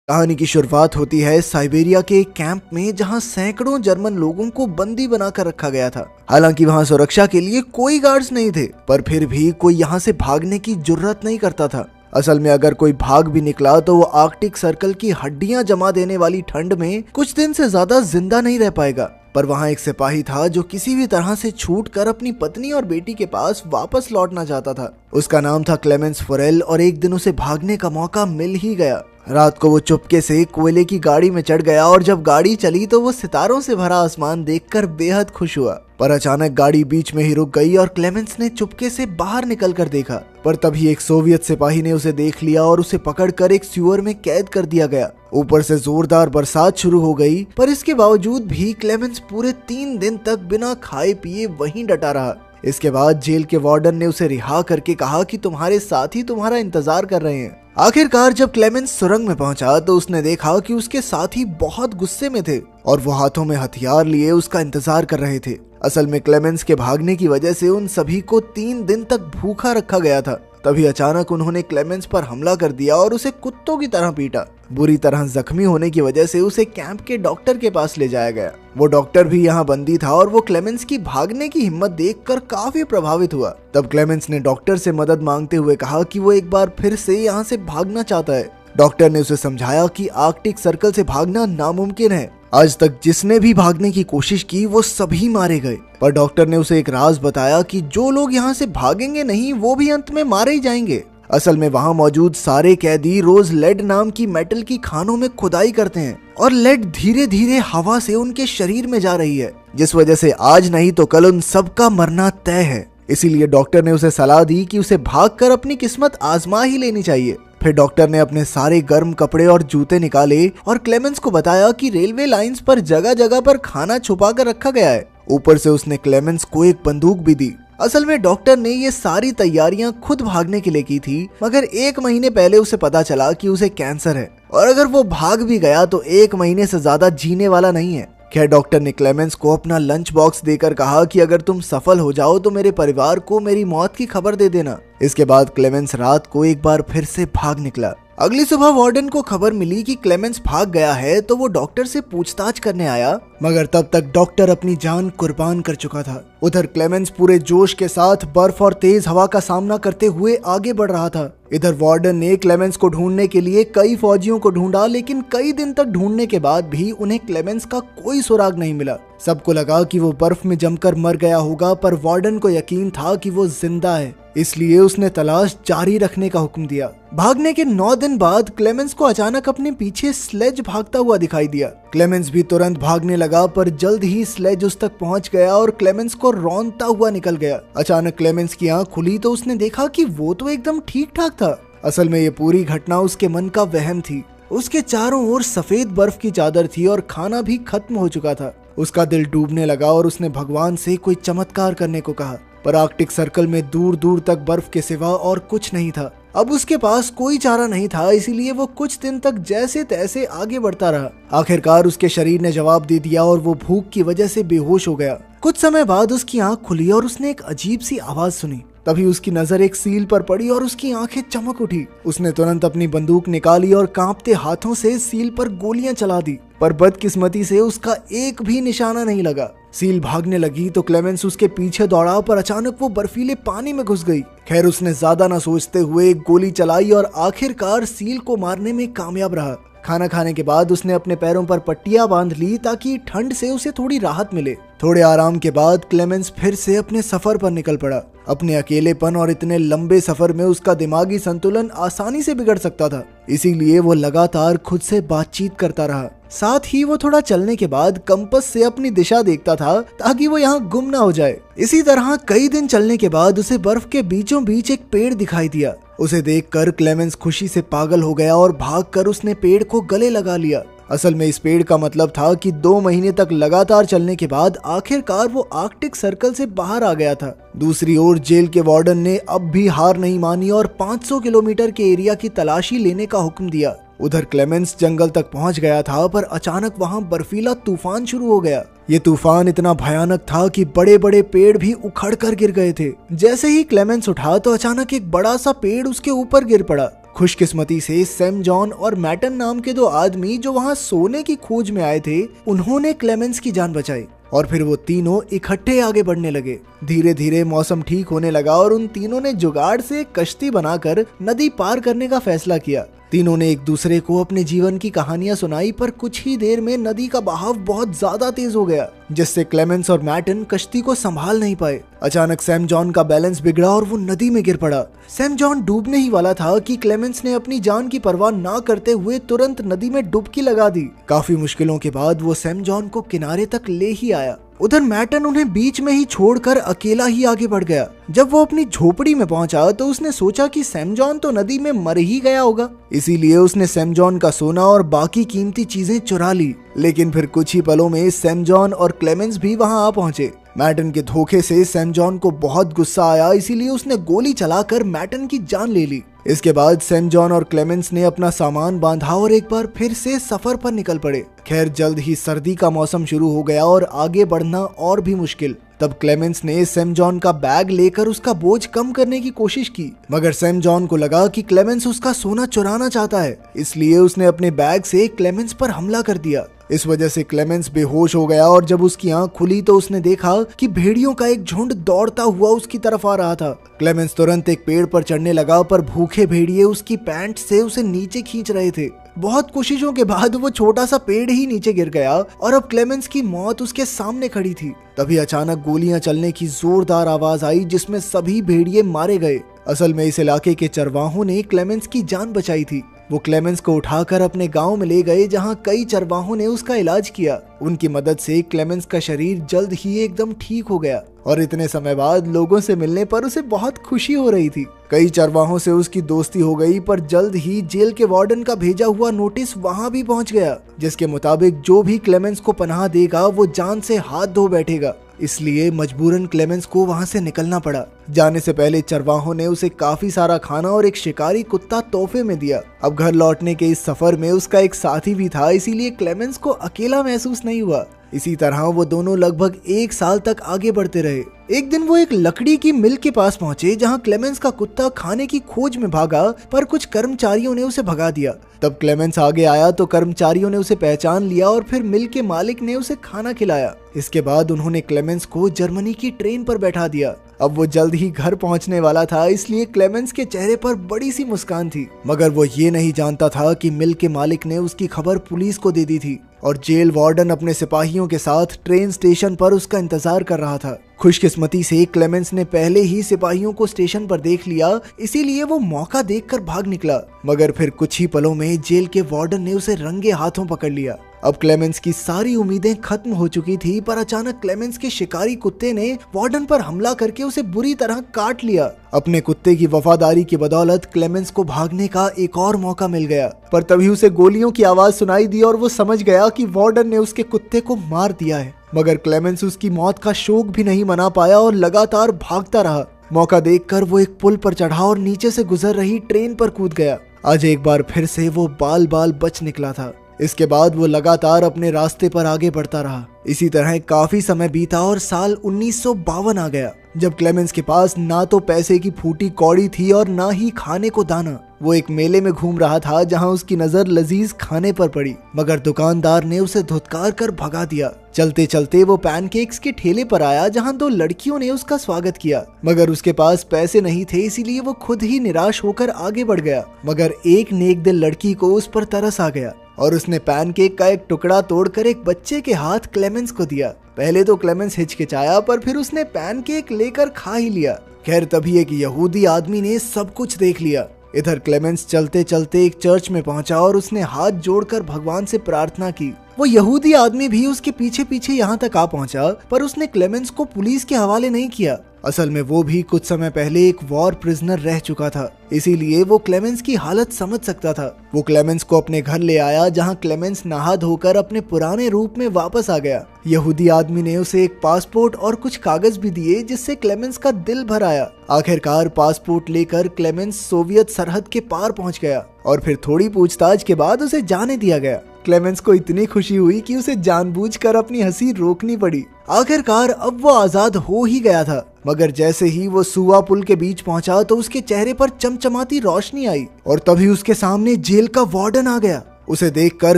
कहानी की शुरुआत होती है साइबेरिया के एक कैंप में, जहां सैकड़ों जर्मन लोगों को बंदी बनाकर रखा गया था। हालांकि वहां सुरक्षा के लिए कोई गार्ड्स नहीं थे, पर फिर भी कोई यहां से भागने की जुर्रत नहीं करता था। असल में अगर कोई भाग भी निकला तो वो आर्कटिक सर्कल की हड्डियां जमा देने वाली ठंड में कुछ दिन से ज्यादा जिंदा नहीं रह पाएगा। पर वहां एक सिपाही था जो किसी भी तरह से छूट कर अपनी पत्नी और बेटी के पास वापस लौटना चाहता था। उसका नाम था क्लेमेंस फोरेल और एक दिन उसे भागने का मौका मिल ही गया। रात को वो चुपके से कोयले की गाड़ी में चढ़ गया और जब गाड़ी चली तो वो सितारों से भरा आसमान देखकर बेहद खुश हुआ। पर अचानक गाड़ी बीच में ही रुक गई और क्लेमेंस ने चुपके से बाहर निकल कर देखा, पर तभी एक सोवियत सिपाही ने उसे देख लिया और उसे पकड़कर एक सीवर में कैद कर दिया गया। ऊपर से जोरदार बरसात शुरू हो गई, पर इसके बावजूद भी क्लेमेंस पूरे 3 दिन तक बिना खाए पिए वहीं डटा रहा। इसके बाद जेल के वार्डन ने उसे रिहा करके कहा कि तुम्हारे साथी तुम्हारा इंतजार कर रहे हैं। आखिरकार जब क्लेमेंस सुरंग में पहुंचा तो उसने देखा कि उसके साथी बहुत गुस्से में थे और वो हाथों में हथियार लिए उसका इंतजार कर रहे थे। असल में क्लेमेंस के भागने की वजह से उन सभी को 3 दिन तक भूखा रखा गया था। तभी अचानक उन्होंने क्लेमेंस पर हमला कर दिया और उसे कुत्तों की तरह पीटा। बुरी तरह जख्मी होने की वजह से उसे कैंप के डॉक्टर के पास ले जाया गया। वो डॉक्टर भी यहाँ बंदी था और वो क्लेमेंस की भागने की हिम्मत देखकर काफी प्रभावित हुआ। तब क्लेमेंस ने डॉक्टर से मदद मांगते हुए कहा कि वो एक बार फिर से यहाँ से भागना चाहता है। डॉक्टर ने उसे समझाया कि आर्कटिक सर्कल से भागना नामुमकिन है। आज तक जिसने भी भागने की कोशिश की वो सभी मारे गए। पर डॉक्टर ने उसे एक राज बताया कि जो लोग यहाँ से भागेंगे नहीं वो भी अंत में मारे ही जाएंगे। असल में वहाँ मौजूद सारे कैदी रोज लेड नाम की मेटल की खानों में खुदाई करते हैं और लेड धीरे धीरे हवा से उनके शरीर में जा रही है, जिस वजह से आज नहीं तो कल उन सबका मरना तय है। इसीलिए डॉक्टर ने उसे सलाह दी कि उसे भागकर अपनी किस्मत आजमा ही लेनी चाहिए। फिर डॉक्टर ने अपने सारे गर्म कपड़े और जूते निकाले और क्लेमेंस को बताया कि रेलवे लाइंस पर जगह जगह पर खाना छुपा कर रखा गया है। ऊपर से उसने क्लेमेंस को एक बंदूक भी दी। असल में डॉक्टर ने ये सारी तैयारियां खुद भागने के लिए की थी, मगर 1 महीने पहले उसे पता चला कि उसे कैंसर है और अगर वो भाग भी गया तो 1 महीने से ज्यादा जीने वाला नहीं है। खैर डॉक्टर ने क्लेमेंस को अपना लंच बॉक्स देकर कहा कि अगर तुम सफल हो जाओ तो मेरे परिवार को मेरी मौत की खबर दे देना। इसके बाद क्लेमेंस रात को एक बार फिर से भाग निकला। अगली सुबह वार्डन को खबर मिली कि क्लेमेंस भाग गया है तो वो डॉक्टर से पूछताछ करने आया, मगर तब तक डॉक्टर अपनी जान कुर्बान कर चुका था। उधर क्लेमेंस पूरे जोश के साथ बर्फ और तेज हवा का सामना करते हुए आगे बढ़ रहा था। इधर वार्डन ने क्लेमेंस को ढूंढने के लिए कई फौजियों को ढूंढा, लेकिन कई दिन तक ढूंढने के बाद भी उन्हें क्लेमेंस का कोई सुराग नहीं मिला। सबको लगा कि वो बर्फ में जमकर मर गया होगा, पर वार्डन को यकीन था कि वो जिंदा है, इसलिए उसने तलाश जारी रखने का हुक्म दिया। भागने के 9 दिन बाद क्लेमेंस को अचानक अपने पीछे स्लेज भागता हुआ दिखाई दिया। क्लेमेंस भी तुरंत भागने लगा, पर जल्द ही स्लेज उस तक पहुंच गया और क्लेमेंस को रौंदता हुआ निकल गया। अचानक क्लेमेंस की आंख खुली तो उसने देखा कि वो तो एकदम ठीक ठाक था। असल में ये पूरी घटना उसके मन का वहम थी। उसके चारों ओर सफेद बर्फ की चादर थी और खाना भी खत्म हो चुका था। उसका दिल डूबने लगा और उसने भगवान से कोई चमत्कार करने को कहा, पर आर्कटिक सर्कल में दूर दूर तक बर्फ के सिवा और कुछ नहीं था। अब उसके पास कोई चारा नहीं था, इसीलिए वो कुछ दिन तक जैसे तैसे आगे बढ़ता रहा। आखिरकार उसके शरीर ने जवाब दे दिया और वो भूख की वजह से बेहोश हो गया। कुछ समय बाद उसकी आंख खुली और उसने एक अजीब सी आवाज सुनी। तभी उसकी नजर एक सील पर पड़ी और उसकी आंखें चमक उठी। उसने तुरंत अपनी बंदूक निकाली और कांपते हाथों से सील पर गोलियां चला दी, पर बदकिस्मती से उसका एक भी निशाना नहीं लगा। सील भागने लगी तो क्लेमेंस उसके पीछे दौड़ा, पर अचानक वो बर्फीले पानी में घुस गई। खैर उसने ज्यादा न सोचते हुए एक गोली चलाई और आखिरकार सील को मारने में कामयाब रहा। खाना खाने के बाद उसने अपने पैरों पर पट्टियां बांध ली ताकि ठंड से उसे थोड़ी राहत मिले। थोड़े आराम के बाद क्लेमेंस फिर से अपने सफर पर निकल पड़ा। अपने अकेलेपन और इतने लंबे सफर में उसका दिमागी संतुलन आसानी से बिगड़ सकता था, इसीलिए वो लगातार खुद से बातचीत करता रहा। साथ ही वो थोड़ा चलने के बाद कंपास से अपनी दिशा देखता था ताकि वो यहाँ गुम ना हो जाए। इसी तरह कई दिन चलने के बाद उसे बर्फ के बीचों बीच एक पेड़ दिखाई दिया। उसे देखकर क्लेमेंस खुशी से पागल हो गया और भागकर उसने पेड़ को गले लगा लिया। असल में इस पेड़ का मतलब था कि 2 महीने तक लगातार चलने के बाद आखिरकार वो आर्कटिक सर्कल से बाहर आ गया था। दूसरी ओर जेल के वार्डन ने अब भी हार नहीं मानी और 500 किलोमीटर के एरिया की तलाशी लेने का हुक्म दिया। उधर क्लेमेंस जंगल तक पहुंच गया था, पर अचानक वहां बर्फीला तूफान शुरू हो गया। ये तूफान इतना भयानक था कि बड़े बड़े पेड़ भी उखड़ कर गिर गए थे। जैसे ही क्लेमेंस उठा तो अचानक एक बड़ा सा पेड़ उसके ऊपर गिर पड़ा। खुशकिस्मती से सैम जॉन और मैटन नाम के दो आदमी जो वहाँ सोने की खोज में आए थे, उन्होंने क्लेमेंस की जान बचाई और फिर वो तीनों इकट्ठे आगे बढ़ने लगे। धीरे धीरे मौसम ठीक होने लगा और उन तीनों ने जुगाड़ से कश्ती बनाकर नदी पार करने का फैसला किया। तीनों ने एक दूसरे को अपने जीवन की कहानियां सुनाई, पर कुछ ही देर में नदी का बहाव बहुत ज्यादा तेज हो गया, जिससे क्लेमेंस और मैटन कश्ती को संभाल नहीं पाए। अचानक सैम जॉन का बैलेंस बिगड़ा और वो नदी में गिर पड़ा। सैम जॉन डूबने ही वाला था कि क्लेमेंस ने अपनी जान की परवाह ना करते हुए तुरंत नदी में डुबकी लगा दी। काफी मुश्किलों के बाद वो सैम जॉन को किनारे तक ले ही आया। उधर मैटन उन्हें बीच में ही छोड़कर अकेला ही आगे बढ़ गया। जब वो अपनी झोपड़ी में पहुंचा तो उसने सोचा कि सैम जॉन तो नदी में मर ही गया होगा, इसीलिए उसने सैम जॉन का सोना और बाकी कीमती चीजें चुरा ली। लेकिन फिर कुछ ही पलों में सैम जॉन और क्लेमेंस भी वहां आ पहुंचे। मैटन के धोखे से सैम जॉन को बहुत गुस्सा आया, इसीलिए उसने गोली चलाकर मैटन की जान ले ली। इसके बाद सैम जॉन और क्लेमेंस ने अपना सामान बांधा और एक बार फिर से सफर पर निकल पड़े। खैर जल्द ही सर्दी का मौसम शुरू हो गया और आगे बढ़ना और भी मुश्किल। तब क्लेमेंस ने सैम जॉन का बैग लेकर उसका बोझ कम करने की कोशिश की, मगर सैम जॉन को लगा कि क्लेमेंस उसका सोना चुराना चाहता है, इसलिए उसने अपने बैग से क्लेमेंस पर हमला कर दिया। इस वजह से क्लेमेंस बेहोश हो गया और जब उसकी आंख खुली तो उसने देखा कि भेड़ियों का एक झुंड दौड़ता हुआ उसकी तरफ आ रहा था। क्लेमेंस तुरंत एक पेड़ पर चढ़ने लगा, पर भूखे भेड़िए उसकी पैंट से उसे नीचे खींच रहे थे। बहुत कोशिशों के बाद वो छोटा सा पेड़ ही नीचे गिर गया और अब क्लेमेंस की मौत उसके सामने खड़ी थी। तभी अचानक गोलियां चलने की जोरदार आवाज आई, जिसमें सभी भेड़िए मारे गए। असल में इस इलाके के चरवाहों ने क्लेमेंस की जान बचाई थी। वो क्लेमेंस को उठाकर अपने गांव में ले गए, जहां कई चरवाहों ने उसका इलाज किया। उनकी मदद से क्लेमेंस का शरीर जल्द ही एकदम ठीक हो गया और इतने समय बाद लोगों से मिलने पर उसे बहुत खुशी हो रही थी। कई चरवाहों से उसकी दोस्ती हो गई, पर जल्द ही जेल के वार्डन का भेजा हुआ नोटिस वहां भी पहुंच गया, जिसके मुताबिक जो भी क्लेमेंस को पनाह देगा वो जान से हाथ धो बैठेगा। इसलिए मजबूरन क्लेमेंस को वहां से निकलना पड़ा। जाने से पहले चरवाहों ने उसे काफी सारा खाना और एक शिकारी कुत्ता तोहफे में दिया। अब घर लौटने के इस सफर में उसका एक साथी भी था, इसीलिए क्लेमेंस को अकेला महसूस नहीं हुआ। इसी तरह वो दोनों लगभग 1 साल तक आगे बढ़ते रहे। एक दिन वो एक लकड़ी की मिल के पास पहुंचे, जहां क्लेमेंस का कुत्ता खाने की खोज में भागा, पर कुछ कर्मचारियों ने उसे भगा दिया। तब क्लेमेंस आगे आया तो कर्मचारियों ने उसे पहचान लिया और फिर मिल के मालिक ने उसे खाना खिलाया। इसके बाद उन्होंने क्लेमेंस को जर्मनी की ट्रेन पर बैठा दिया। अब वो जल्द ही घर पहुंचने वाला था, इसलिए क्लेमेंस के चेहरे पर बड़ी सी मुस्कान थी, मगर वो ये नहीं जानता था कि मिल के मालिक ने उसकी खबर पुलिस को दे दी थी और जेल वार्डन अपने सिपाहियों के साथ ट्रेन स्टेशन पर उसका इंतजार कर रहा था। खुशकिस्मती से क्लेमेंस ने पहले ही सिपाहियों को स्टेशन पर देख लिया, इसीलिए वो मौका देखकर भाग निकला, मगर फिर कुछ ही पलों में जेल के वार्डन ने उसे रंगे हाथों पकड़ लिया। अब क्लेमेंस की सारी उम्मीदें खत्म हो चुकी थी, पर अचानक क्लेमेंस के शिकारी कुत्ते ने वार्डन पर हमला करके उसे बुरी तरह काट लिया। अपने कुत्ते की वफादारी की बदौलत क्लेमेंस को भागने का एक और मौका मिल गया, पर तभी उसे गोलियों की आवाज सुनाई दी और वो समझ गया कि वार्डन ने उसके कुत्ते को मार दिया है। मगर क्लेमेंस उसकी मौत का शोक भी नहीं मना पाया और लगातार भागता रहा। मौका देखकर वो एक पुल पर चढ़ा और नीचे से गुजर रही ट्रेन पर कूद गया। आज एक बार फिर से वो बाल बाल बच निकला था। इसके बाद वो लगातार अपने रास्ते पर आगे बढ़ता रहा। इसी तरह काफी समय बीता और साल 1952 आ गया, जब क्लेमेंस के पास ना तो पैसे की फूटी कौड़ी थी और ना ही खाने को दाना। वो एक मेले में घूम रहा था, जहां उसकी नजर लजीज खाने पर पड़ी, मगर दुकानदार ने उसे धुतकार कर भगा दिया। चलते चलते वो पैनकेक्स के ठेले पर आया, जहां 2 लड़कियों ने उसका स्वागत किया, मगर उसके पास पैसे नहीं थे, इसीलिए वो खुद ही निराश होकर आगे बढ़ गया। मगर एक नेक दिल लड़की को उस पर तरस आ गया और उसने पैनकेक का एक टुकड़ा तोड़कर एक बच्चे के हाथ क्लेमेंस को दिया। पहले तो क्लेमेंस हिचकिचाया, पर फिर उसने पैनकेक लेकर खा ही लिया। खैर तभी एक यहूदी आदमी ने सब कुछ देख लिया। इधर क्लेमेंस चलते चलते एक चर्च में पहुंचा और उसने हाथ जोड़कर भगवान से प्रार्थना की। वो यहूदी आदमी भी उसके पीछे पीछे यहाँ तक आ पहुंचा, पर उसने क्लेमेंस को पुलिस के हवाले नहीं किया। असल में वो भी कुछ समय पहले एक वॉर प्रिजनर रह चुका था, इसीलिए वो क्लेमेंस की हालत समझ सकता था। वो क्लेमेंस को अपने घर ले आया, जहां क्लेमेंस नहा धोकर अपने पुराने रूप में वापस आ गया। यहूदी आदमी ने उसे एक पासपोर्ट और कुछ कागज भी दिए, जिससे क्लेमेंस का दिल भर आया। आखिरकार पासपोर्ट लेकर क्लेमेंस सोवियत सरहद के पार पहुंच गया और फिर थोड़ी पूछताछ के बाद उसे जाने दिया गया। क्लेमेंस को इतनी खुशी हुई कि उसे जानबूझकर अपनी हंसी रोकनी पड़ी। आखिरकार अब वो आजाद हो ही गया था। मगर जैसे ही वो सुआ पुल के बीच पहुंचा तो उसके चेहरे पर चमचमाती रोशनी आई और तभी उसके सामने जेल का वार्डन आ गया। उसे देखकर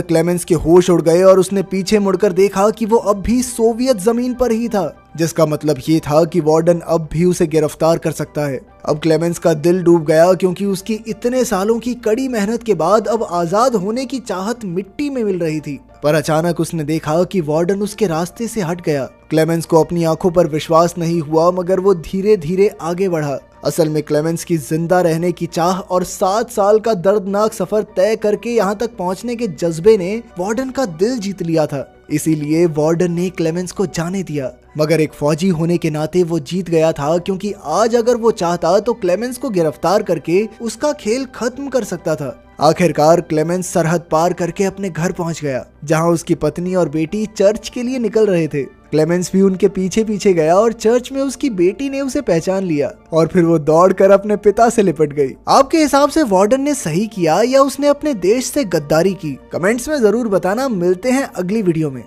क्लेमेंस के होश उड़ गए और उसने पीछे मुड़कर देखा कि वो अब भी सोवियत जमीन पर ही था, जिसका मतलब ये था कि वार्डन अब भी उसे गिरफ्तार कर सकता है। अब क्लेमेंस का दिल डूब गया क्योंकि उसकी इतने सालों की कड़ी मेहनत के बाद अब आजाद होने की चाहत मिट्टी में मिल रही थी। पर अचानक उसने देखा कि वार्डन उसके रास्ते से हट गया। क्लेमेंस को अपनी आंखों पर विश्वास नहीं हुआ, मगर वो धीरे धीरे आगे बढ़ा। असल में क्लेमेंस की जिंदा रहने की चाह और 7 साल का दर्दनाक सफर तय करके यहाँ तक पहुँचने के जज्बे ने वार्डन का दिल जीत लिया था। इसीलिए वार्डन ने क्लेमेंस को जाने दिया, मगर एक फौजी होने के नाते वो जीत गया था, क्योंकि आज अगर वो चाहता तो क्लेमेंस को गिरफ्तार करके उसका खेल खत्म कर सकता था। आखिरकार क्लेमेंस सरहद पार करके अपने घर पहुंच गया, जहां उसकी पत्नी और बेटी चर्च के लिए निकल रहे थे। क्लेमेंस भी उनके पीछे पीछे गया और चर्च में उसकी बेटी ने उसे पहचान लिया और फिर वो दौड़कर अपने पिता से लिपट गई। आपके हिसाब से वार्डन ने सही किया या उसने अपने देश से गद्दारी की? कमेंट्स में जरूर बताना। मिलते हैं अगली वीडियो में।